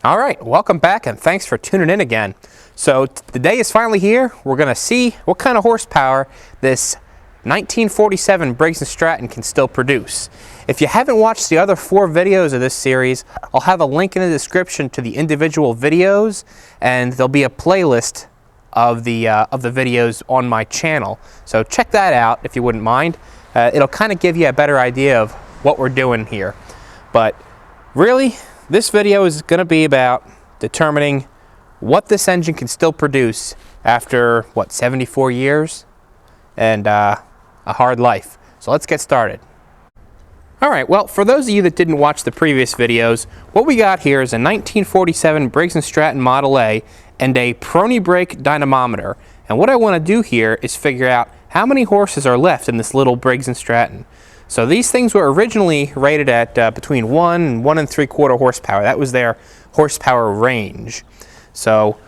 All right, welcome back and thanks for tuning in again. So the day is finally here. We're going to see what kind of horsepower this 1947 Briggs and Stratton can still produce. If you haven't watched the other 4 videos of this series, I'll have a link in the description to the individual videos, and there'll be a playlist of the videos on my channel. So check that out if you wouldn't mind. It'll kind of give you a better idea of what we're doing here. But really, this video is going to be about determining what this engine can still produce after, what, 74 years and a hard life. So let's get started. All right, well, for those of you that didn't watch the previous videos, what we got here is a 1947 Briggs and Stratton Model A and a Prony brake dynamometer. And what I want to do here is figure out how many horses are left in this little Briggs and Stratton. So these things were originally rated at between 1 and 1 3/4 horsepower. That was their horsepower range. So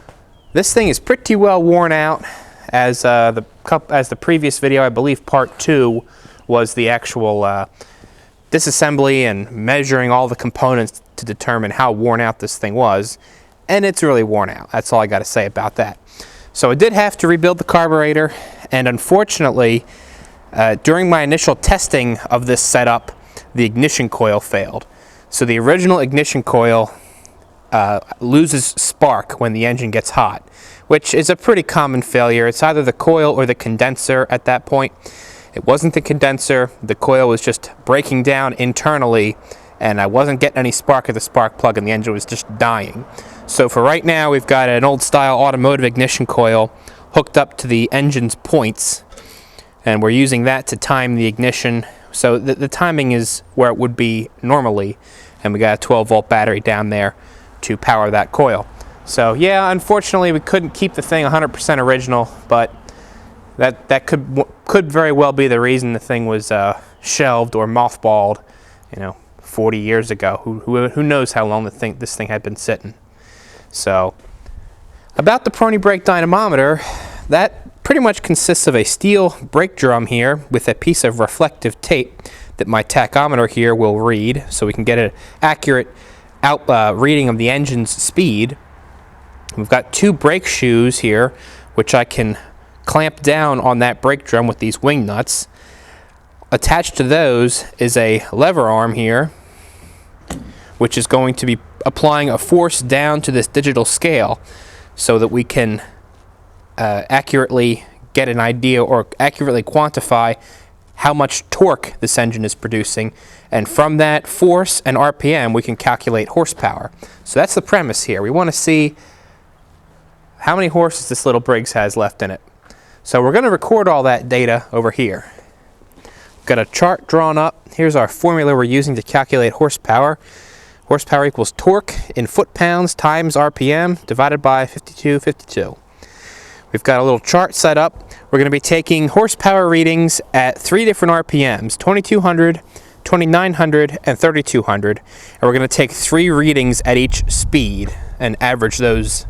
this thing is pretty well worn out. As the previous video, I believe part 2 was the actual disassembly and measuring all the components to determine how worn out this thing was. And it's really worn out. That's all I got to say about that. So I did have to rebuild the carburetor, and unfortunately, during my initial testing of this setup, the ignition coil failed. So the original ignition coil loses spark when the engine gets hot, which is a pretty common failure. It's either the coil or the condenser at that point. It wasn't the condenser. The coil was just breaking down internally, and I wasn't getting any spark at the spark plug, and the engine was just dying. So for right now, we've got an old style automotive ignition coil hooked up to the engine's points, and we're using that to time the ignition. So the timing is where it would be normally, and we got a 12-volt battery down there to power that coil. So yeah, unfortunately we couldn't keep the thing 100% original, but that could very well be the reason the thing was shelved or mothballed, 40 years ago. Who knows how long this thing had been sitting. So about the Prony brake dynamometer, that pretty much consists of a steel brake drum here with a piece of reflective tape that my tachometer here will read, so we can get an accurate reading of the engine's speed. We've got 2 brake shoes here, which I can clamp down on that brake drum with these wing nuts. Attached to those is a lever arm here, which is going to be applying a force down to this digital scale so that we can accurately get an idea or accurately quantify how much torque this engine is producing, and from that force and RPM we can calculate horsepower. So that's the premise here. We want to see how many horses this little Briggs has left in it. So we're going to record all that data over here. Got a chart drawn up. Here's our formula we're using to calculate horsepower. Horsepower equals torque in foot-pounds times RPM divided by 5252. We've got a little chart set up. We're going to be taking horsepower readings at 3 different RPMs, 2200, 2900, and 3200. And we're going to take 3 readings at each speed and average those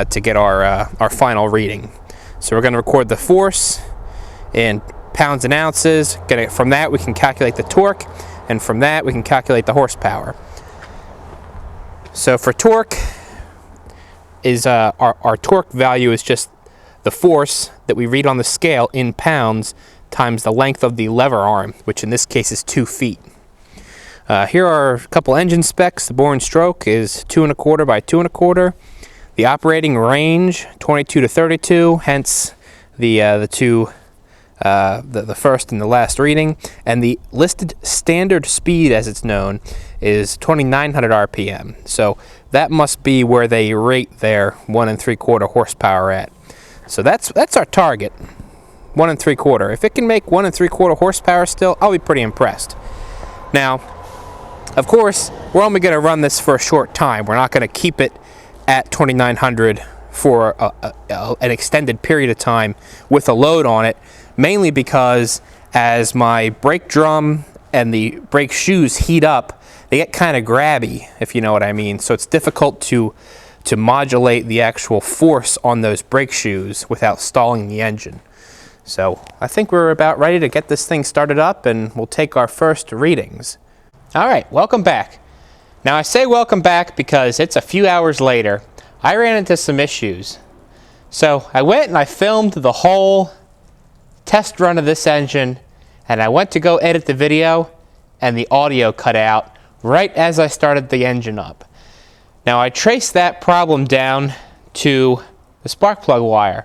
to get our final reading. So we're going to record the force in pounds and ounces. From that we can calculate the torque, and from that we can calculate the horsepower. So for torque, our torque value is just the force that we read on the scale in pounds times the length of the lever arm, which in this case is 2 feet. Here are a couple engine specs. The bore and stroke is 2 1/4 by 2 1/4. The operating range 22 to 32, hence the first and the last reading. And the listed standard speed, as it's known, is 2900 RPM. So that must be where they rate their 1 3/4 horsepower at. So that's our target, 1 3/4. If it can make 1 3/4 horsepower still, I'll be pretty impressed. Now, of course, we're only going to run this for a short time. We're not going to keep it at 2900 for an extended period of time with a load on it, mainly because as my brake drum and the brake shoes heat up, they get kind of grabby, if you know what I mean. So it's difficult to modulate the actual force on those brake shoes without stalling the engine. So I think we're about ready to get this thing started up, and we'll take our first readings. All right, welcome back. Now I say welcome back because it's a few hours later. I ran into some issues. So I went and I filmed the whole test run of this engine, and I went to go edit the video and the audio cut out right as I started the engine up. Now I traced that problem down to the spark plug wire.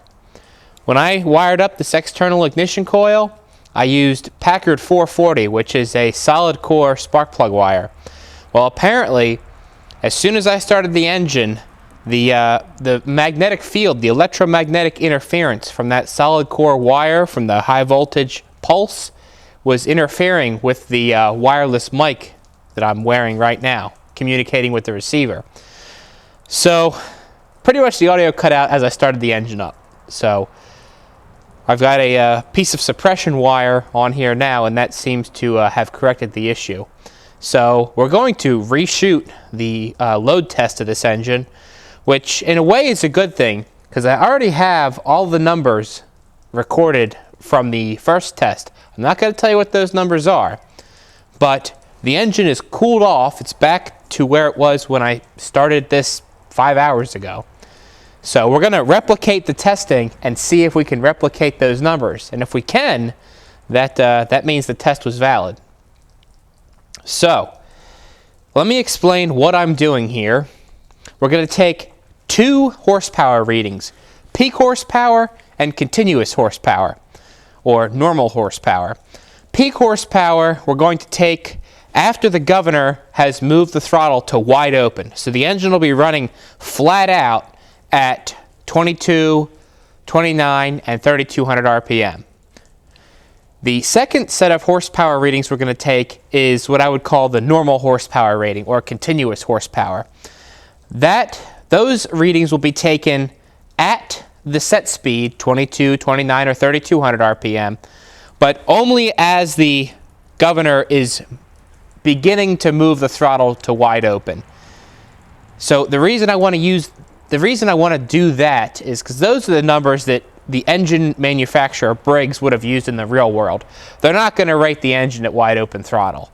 When I wired up this external ignition coil, I used Packard 440, which is a solid core spark plug wire. Well, apparently, as soon as I started the engine, the magnetic field, the electromagnetic interference from that solid core wire from the high voltage pulse was interfering with the wireless mic that I'm wearing right now, communicating with the receiver. So pretty much the audio cut out as I started the engine up. So I've got a piece of suppression wire on here now, and that seems to have corrected the issue. So we're going to reshoot the load test of this engine, which in a way is a good thing because I already have all the numbers recorded from the first test. I'm not going to tell you what those numbers are, but the engine is cooled off. It's back to where it was when I started this 5 hours ago. So we're going to replicate the testing and see if we can replicate those numbers. And if we can, that means the test was valid. So let me explain what I'm doing here. We're going to take 2 horsepower readings, peak horsepower and continuous horsepower, or normal horsepower. Peak horsepower we're going to take after the governor has moved the throttle to wide open. So the engine will be running flat out at 22, 29, and 3200 RPM. The second set of horsepower readings we're going to take is what I would call the normal horsepower rating, or continuous horsepower. Those readings will be taken at the set speed, 22, 29, or 3200 RPM, but only as the governor is beginning to move the throttle to wide open. So the reason I want to do that is because those are the numbers that the engine manufacturer, Briggs, would have used in the real world. They're not going to rate the engine at wide open throttle.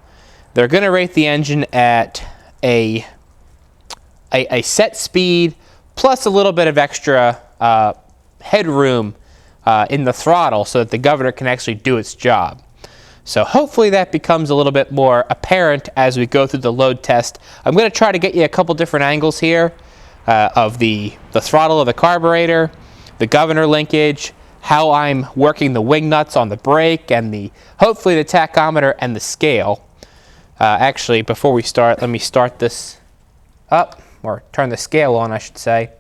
They're going to rate the engine at a set speed plus a little bit of extra headroom in the throttle so that the governor can actually do its job. So hopefully that becomes a little bit more apparent as we go through the load test. I'm going to try to get you a couple different angles here of the throttle of the carburetor, the governor linkage, how I'm working the wing nuts on the brake, and hopefully the tachometer and the scale. Actually, before we start, let me start this up, or turn the scale on, I should say.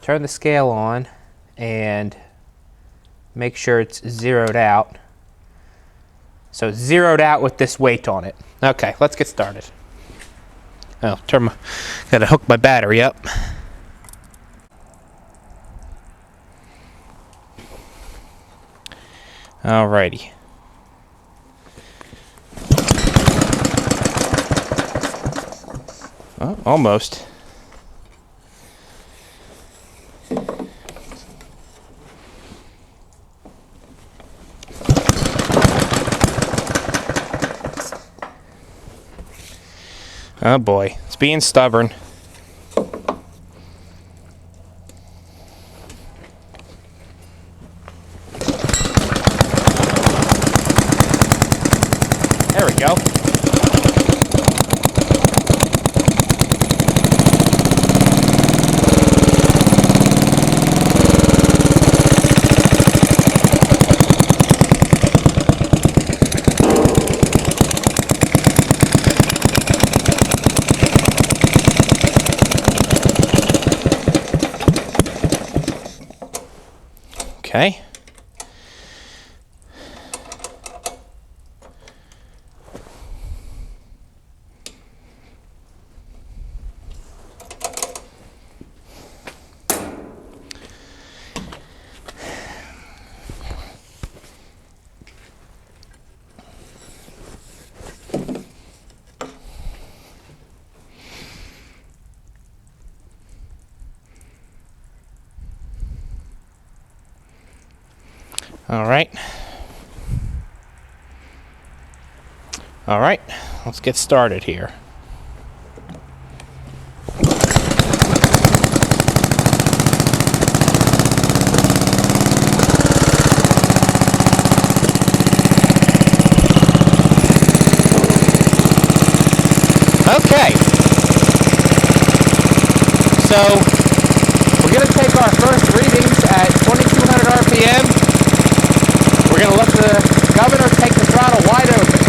Turn the scale on and make sure it's zeroed out. So zeroed out with this weight on it. Okay, let's get started. Oh, gotta hook my battery up. Alrighty. Oh, almost. Oh boy, it's being stubborn. There we go. Okay. All right. let's get started here. Okay, so we're going to take our first readings at 2200 RPM. We're going to let the governor take the throttle wide open.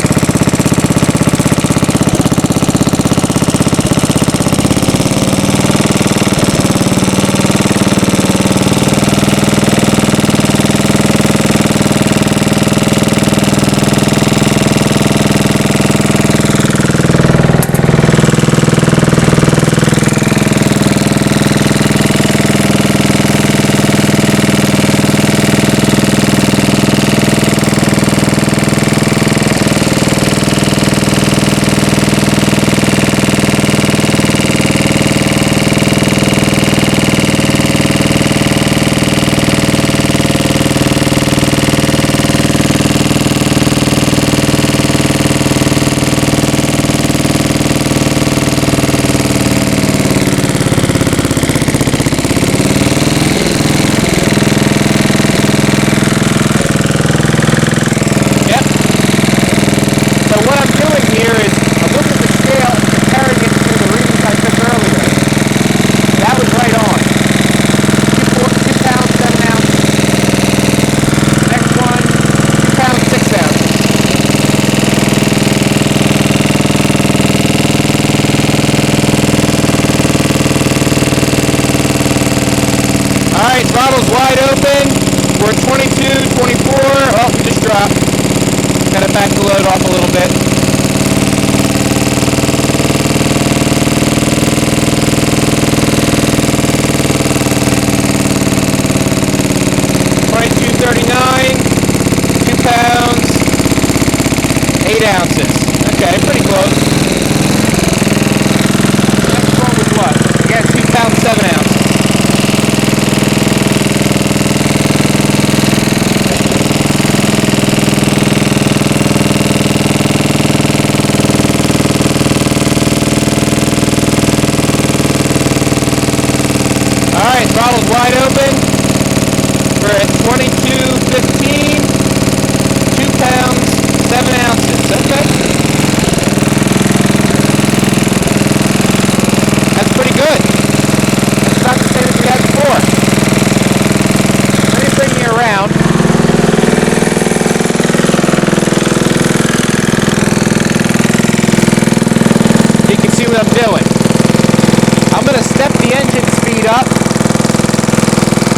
Throttle's wide open. We're at 22, 24. Oh, we just dropped. Gotta back the load off a little bit. $22.39, 2 pounds, 8 ounces. Okay, pretty close. Next one was what? Again, 2 pounds, 7 ounces. Throttle's wide open. We're at 22.15, 2 pounds, 7 ounces. Okay. That's pretty good. That's about the same as we had before. Let me bring you around. You can see what I'm doing. I'm going to step the engine speed up. 22.15, 2 pounds, 7 ounces. Okay. That's pretty good. That's about the same as we had before. Let me bring you around. You can see what I'm doing. I'm going to step the engine speed up. 22.15, 2 pounds, 7 ounces. Okay. That's pretty good. That's about the same as we had before.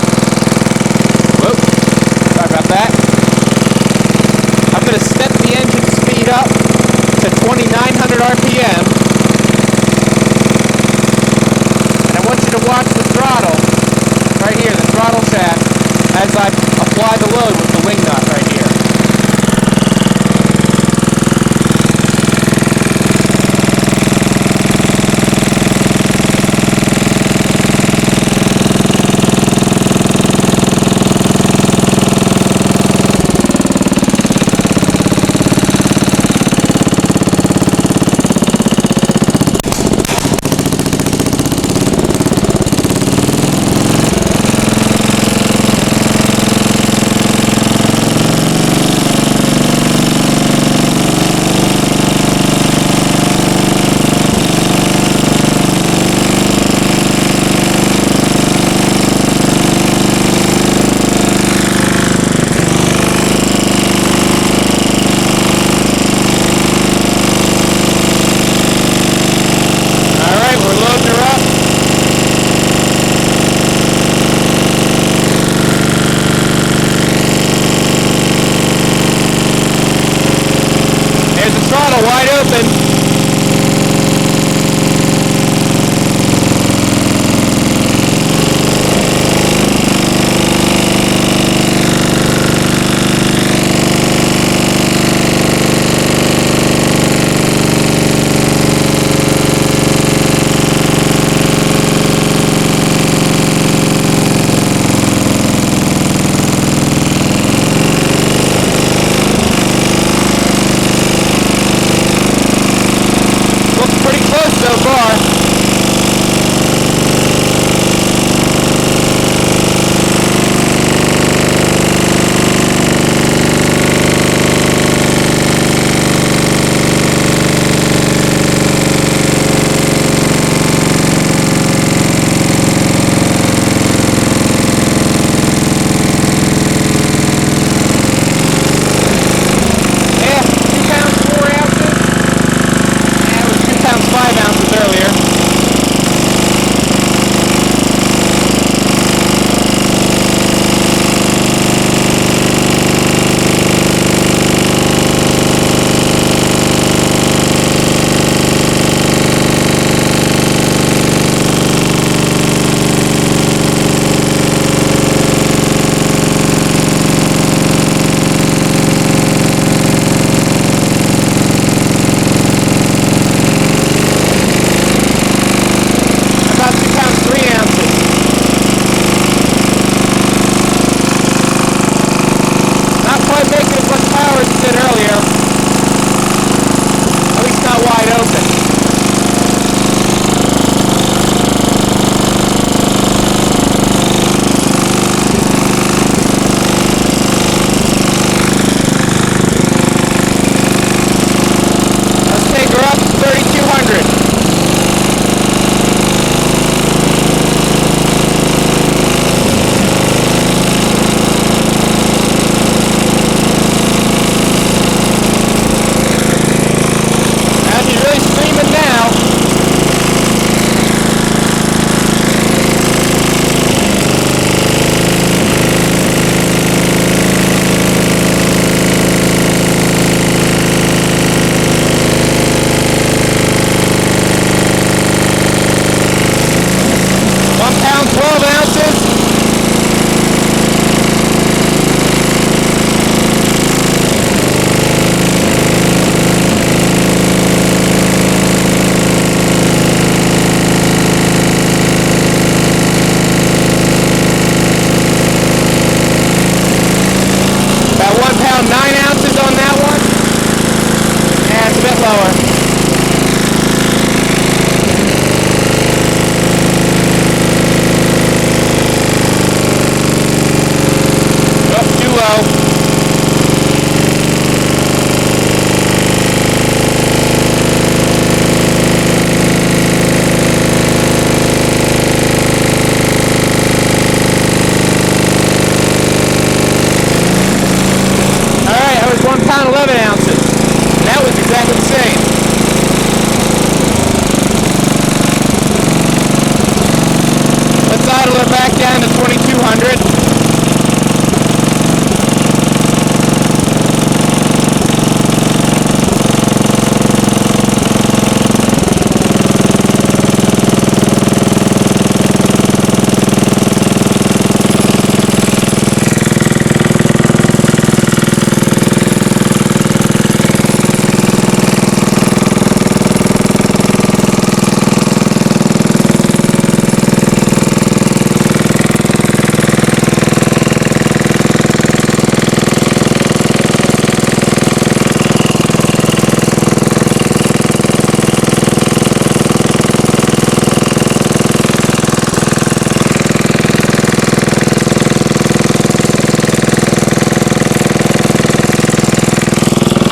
throttle it back down to 2200.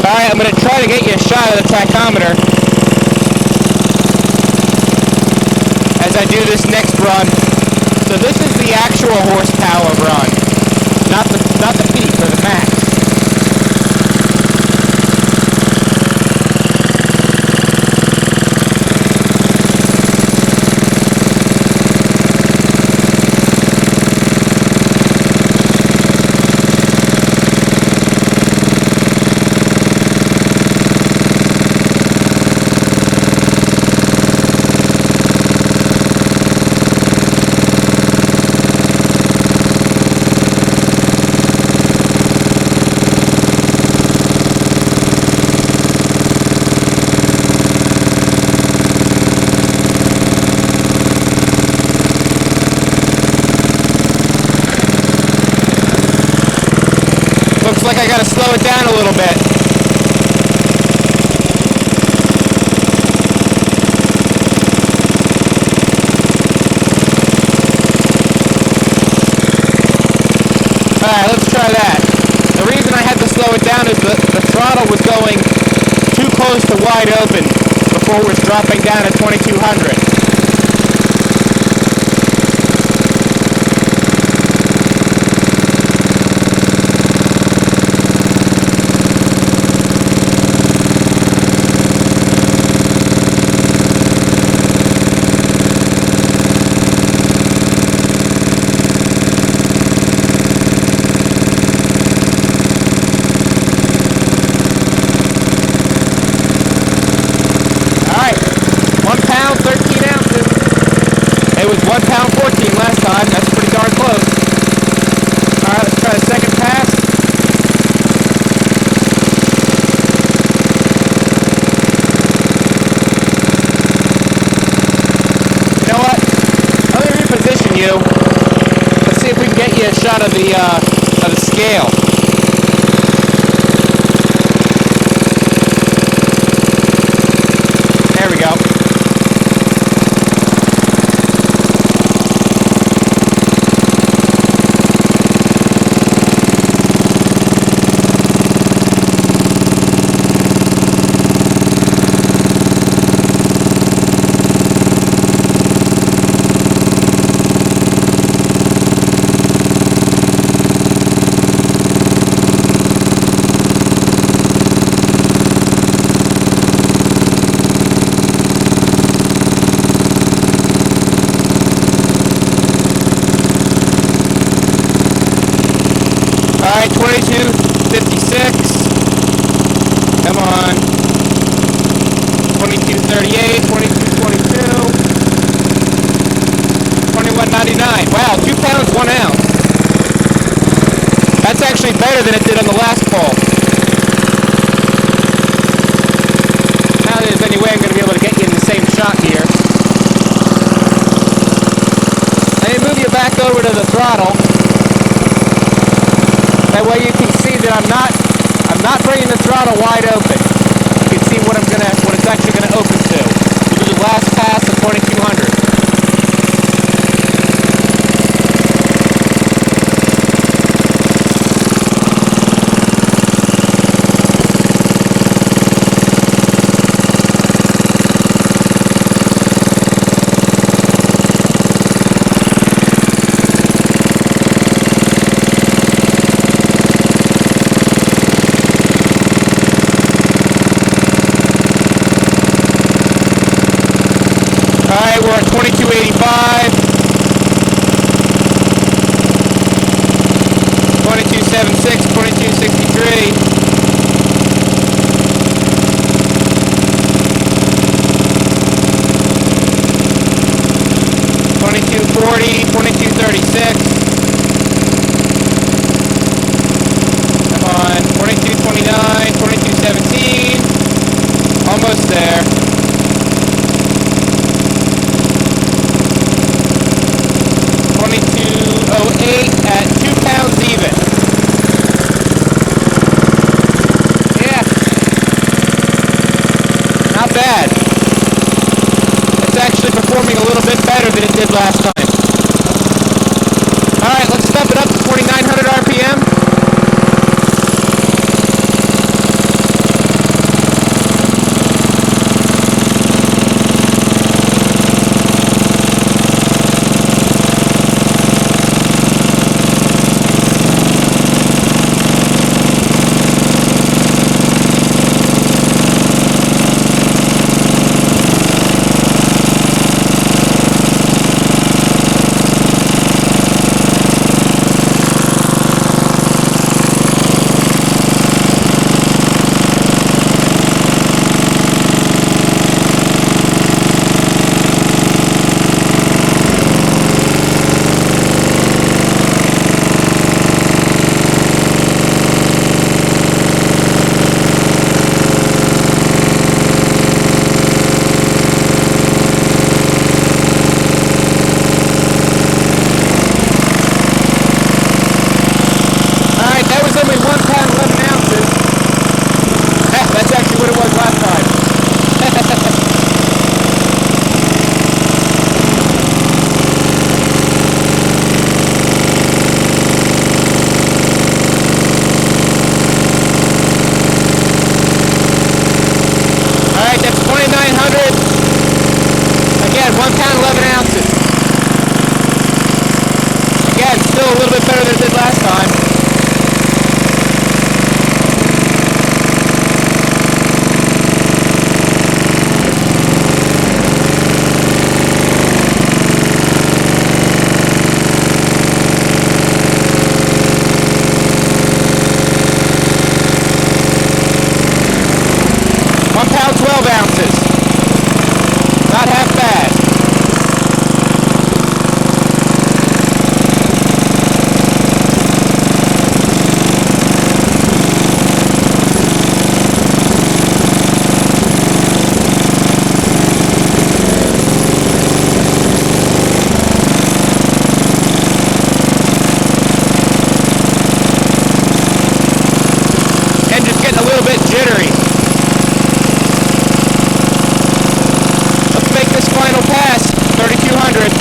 Alright, I'm going to try to get you a shot of the tachometer as I do this next run. So this is the actual horsepower run, not the peak or the max. Looks like I gotta slow it down a little bit. Alright, let's try that. The reason I had to slow it down is the throttle was going too close to wide open before it was dropping down to 2200. It was 1 pound 14 last time. That's pretty darn close. Alright, let's try the second pass. You know what? Let me reposition you. Let's see if we can get you a shot of the scale. There we go. Alright, 2256. Come on. 2238, 2222. 2199. Wow, 2 pounds, 1 ounce. That's actually better than it did on the last pull. Now there's any way I'm going to be able to get you in the same shot here. Let me move you back over to the throttle. That way you can see that I'm not bringing the throttle wide open. You can see what it's actually gonna open to. We'll do the last pass of 2200. Alright, we're at 2285. 2276, 2263. 2240, 2236. Come on, 2229, 2217. Almost there. 2208 at 2 pounds even. Yeah. Not bad. It's actually performing a little bit better than it did last time. Alright, let's step it up to 2900 RPM. Still a little bit better than it did last time. £1 12 ounces. Not half bad. Jittery. Let's make this final pass, 3200.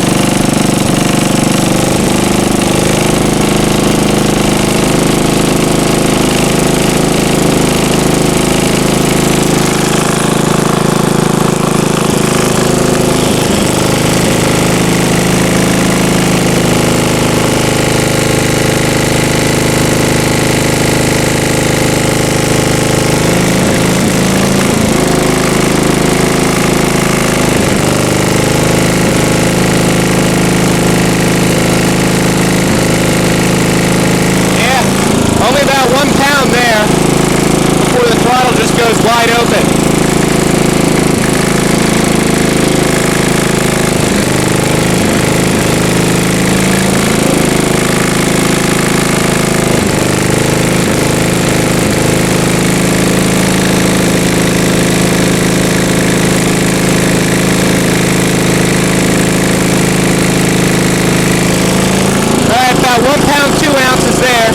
Only about 1 pound there before the throttle just goes wide open. All right, about 1 pound 2 ounces there.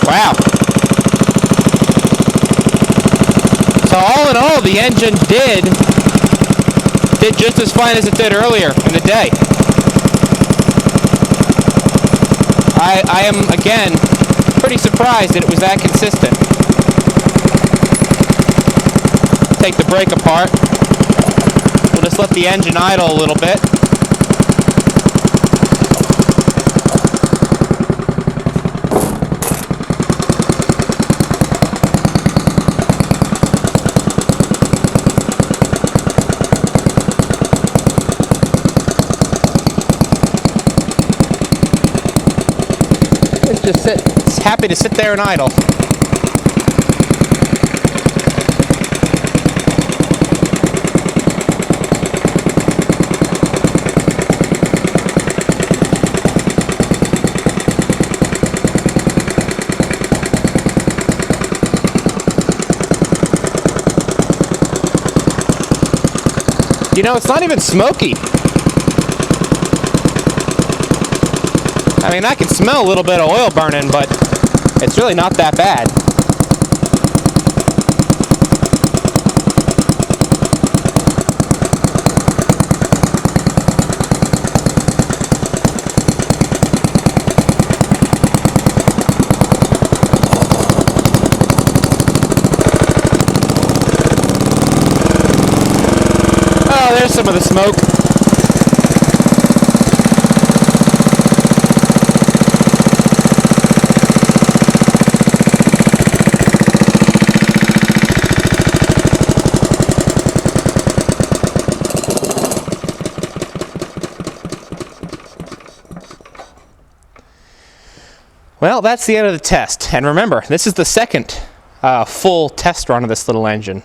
Wow. the engine did just as fine as it did earlier in the day. I am, again, pretty surprised that it was that consistent. Take the brake apart. We'll just let the engine idle a little bit. It's happy to sit there and idle. You know, it's not even smoky. I mean, I can smell a little bit of oil burning, but it's really not that bad. Oh, there's some of the smoke. Well, that's the end of the test. And remember, this is the second full test run of this little engine.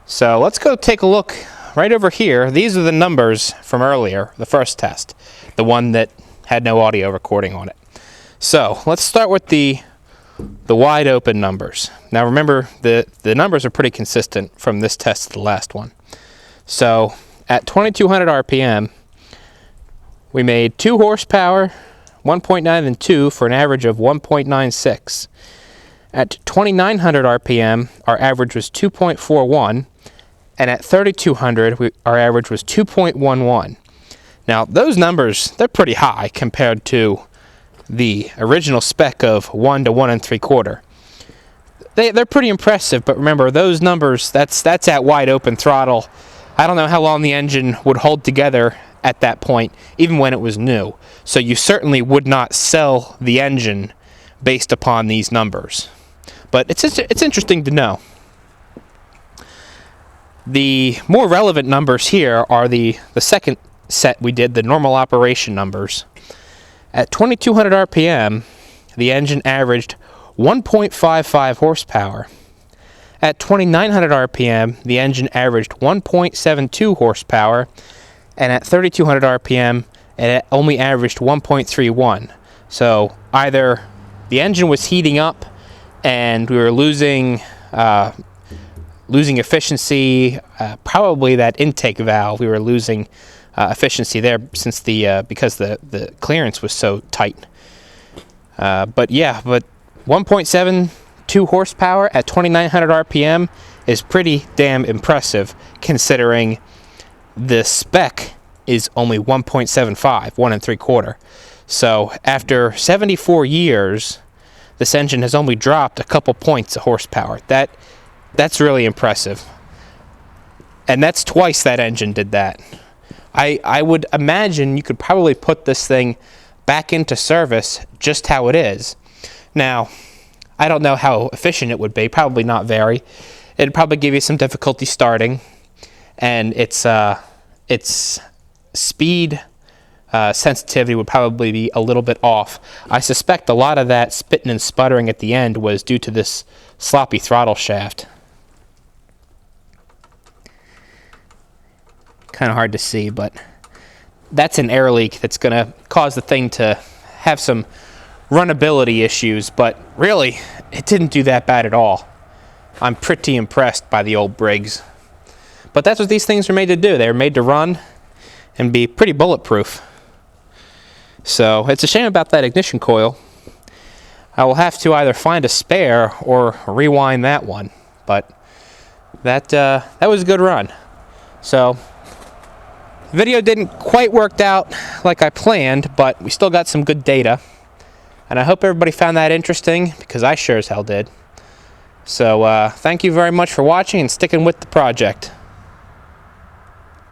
So let's go take a look right over here. These are the numbers from earlier, the first test, the one that had no audio recording on it. So let's start with the wide open numbers. Now remember, the numbers are pretty consistent from this test to the last one. So at 2200 RPM, we made 2 horsepower, 1.9 and 2 for an average of 1.96. At 2900 RPM, our average was 2.41, and at 3200, our average was 2.11. Now, those numbers, they're pretty high compared to the original spec of 1 to 1 3/4. They're pretty impressive, but remember, those numbers, that's at wide open throttle. I don't know how long the engine would hold together at that point, even when it was new. So you certainly would not sell the engine based upon these numbers. But it's interesting to know. The more relevant numbers here are the second set we did, the normal operation numbers. At 2200 RPM, the engine averaged 1.55 horsepower. At 2900 RPM, the engine averaged 1.72 horsepower. And at 3200 RPM, it only averaged 1.31. So either the engine was heating up and we were losing efficiency, probably that intake valve, we were losing efficiency there since because the clearance was so tight. But 1.72 horsepower at 2900 RPM is pretty damn impressive, considering the spec is only 1.75, 1 3/4. So after 74 years, this engine has only dropped a couple points of horsepower. That's really impressive. And that's twice that engine did that. I would imagine you could probably put this thing back into service just how it is. Now, I don't know how efficient it would be, probably not very. It'd probably give you some difficulty starting, and its speed sensitivity would probably be a little bit off. I suspect a lot of that spitting and sputtering at the end was due to this sloppy throttle shaft. Kind of hard to see, but that's an air leak that's going to cause the thing to have some runnability issues, but really, it didn't do that bad at all. I'm pretty impressed by the old Briggs. But that's what these things are made to do. They're made to run and be pretty bulletproof. So it's a shame about that ignition coil. I will have to either find a spare or rewind that one. But that was a good run. So the video didn't quite work out like I planned, but we still got some good data. And I hope everybody found that interesting, because I sure as hell did. So thank you very much for watching and sticking with the project.